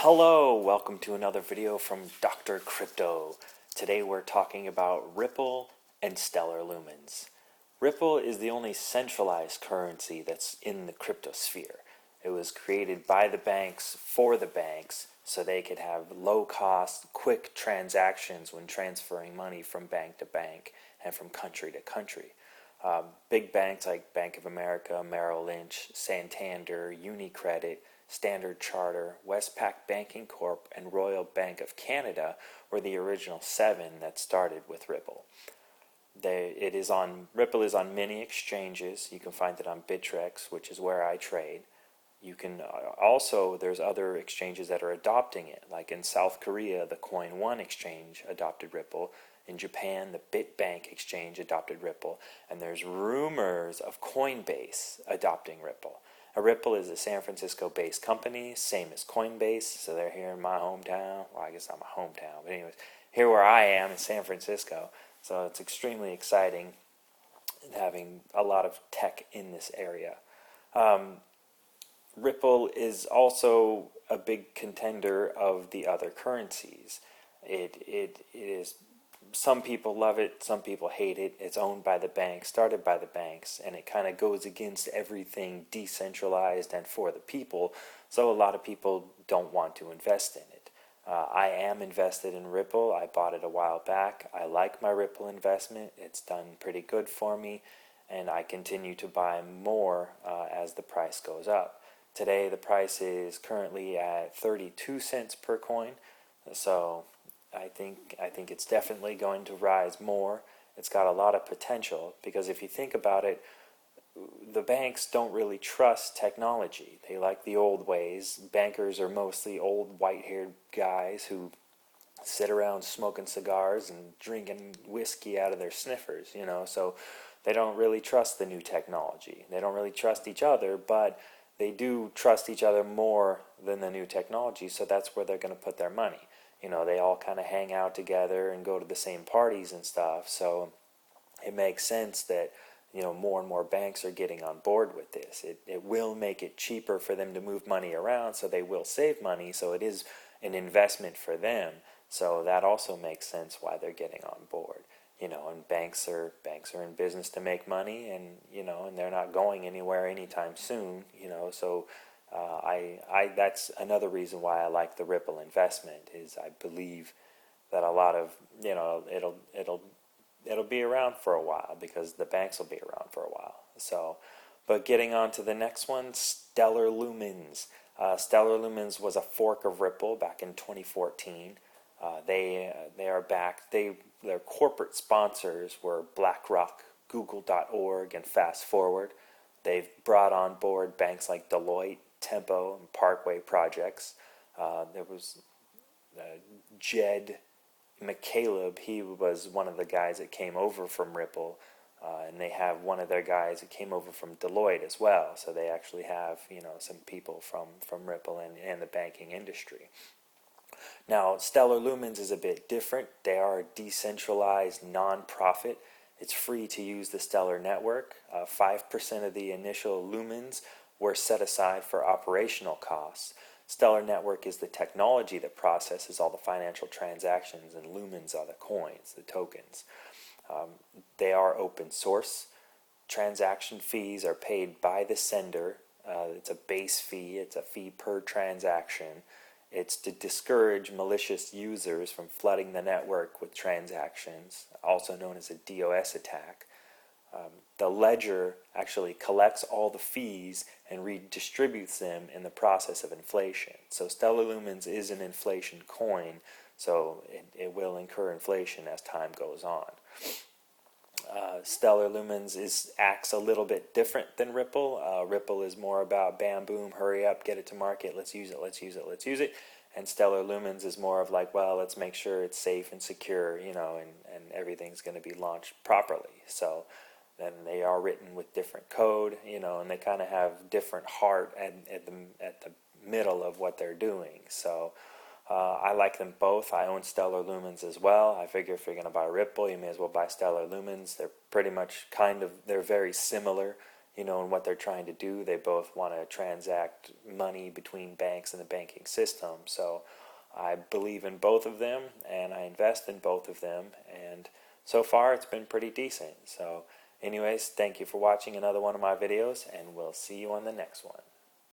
Hello, welcome to another video from Dr. Crypto. Today we're talking about Ripple and Stellar Lumens. Ripple is the only centralized currency that's in the cryptosphere. It was created by the banks for the banks so they could have low-cost, quick transactions when transferring money from bank to bank and from country to country. Big banks like Bank of America, Merrill Lynch, Santander, UniCredit, Standard Charter, Westpac Banking Corp, and Royal Bank of Canada were the original 7 that started with Ripple. Ripple is on many exchanges. You can find it on Bittrex, which is where I trade. You can there's other exchanges that are adopting it, like in South Korea, the Coin One exchange adopted Ripple. In Japan, the BitBank exchange adopted Ripple, and there's rumors of Coinbase adopting Ripple. Ripple is a San Francisco-based company, same as Coinbase, so they're here in my hometown. Well, I guess not my hometown, but anyways, here where I am in San Francisco. So it's extremely exciting having a lot of tech in this area. Ripple is also a big contender of the other currencies. It is. Some people love it, some people hate it. It's owned by the banks, started by the banks, and it kind of goes against everything decentralized and for the people, so a lot of people don't want to invest in it. I am invested in Ripple. I bought it a while back. I like my Ripple investment. It's done pretty good for me, and I continue to buy more as the price goes up. Today the price is currently at 32 cents per coin, so I think it's definitely going to rise more. It's got a lot of potential because if you think about it, the banks don't really trust technology. They like the old ways. Bankers are mostly old white-haired guys who sit around smoking cigars and drinking whiskey out of their sniffers, so they don't really trust the new technology. They don't really trust each other, but they do trust each other more than the new technology, so that's where they're going to put their money. They all kind of hang out together and go to the same parties and stuff, so it makes sense that, more and more banks are getting on board with this. It will make it cheaper for them to move money around, so they will save money, so it is an investment for them, so that also makes sense why they're getting on board. And banks are in business to make money, and, and they're not going anywhere anytime soon, so that's another reason why I like the Ripple investment. Is I believe that a lot of it'll be around for a while because the banks will be around for a while. So, but getting on to the next one, Stellar Lumens. Stellar Lumens was a fork of Ripple back in 2014. They are back. Their corporate sponsors were BlackRock, Google.org, and Fast Forward. They've brought on board banks like Deloitte, Tempo, and Parkway projects. There was Jed McCaleb. He was one of the guys that came over from Ripple, and they have one of their guys that came over from Deloitte as well. So they actually have some people from Ripple and the banking industry. Now, Stellar Lumens is a bit different. They are a decentralized non-profit. It's free to use the Stellar network. 5% of the initial lumens were set aside for operational costs. Stellar network is the technology that processes all the financial transactions, and lumens are the coins, the tokens. They are open source. Transaction fees are paid by the sender. It's a base fee. It's a fee per transaction. It's to discourage malicious users from flooding the network with transactions, also known as a DOS attack. The ledger actually collects all the fees and redistributes them in the process of inflation. So Stellar Lumens is an inflation coin, so it will incur inflation as time goes on. Stellar Lumens acts a little bit different than Ripple. Ripple is more about bam, boom, hurry up, get it to market, let's use it. And Stellar Lumens is more of like, well, let's make sure it's safe and secure, and everything's going to be launched properly. So then they are written with different code, and they kind of have different heart at the middle of what they're doing. So I like them both. I own Stellar Lumens as well. I figure if you're going to buy Ripple, you may as well buy Stellar Lumens. They're pretty much they're very similar. and what they're trying to do. They both want to transact money between banks and the banking system. So I believe in both of them, and I invest in both of them, and so far it's been pretty decent. So anyways, thank you for watching another one of my videos, and we'll see you on the next one.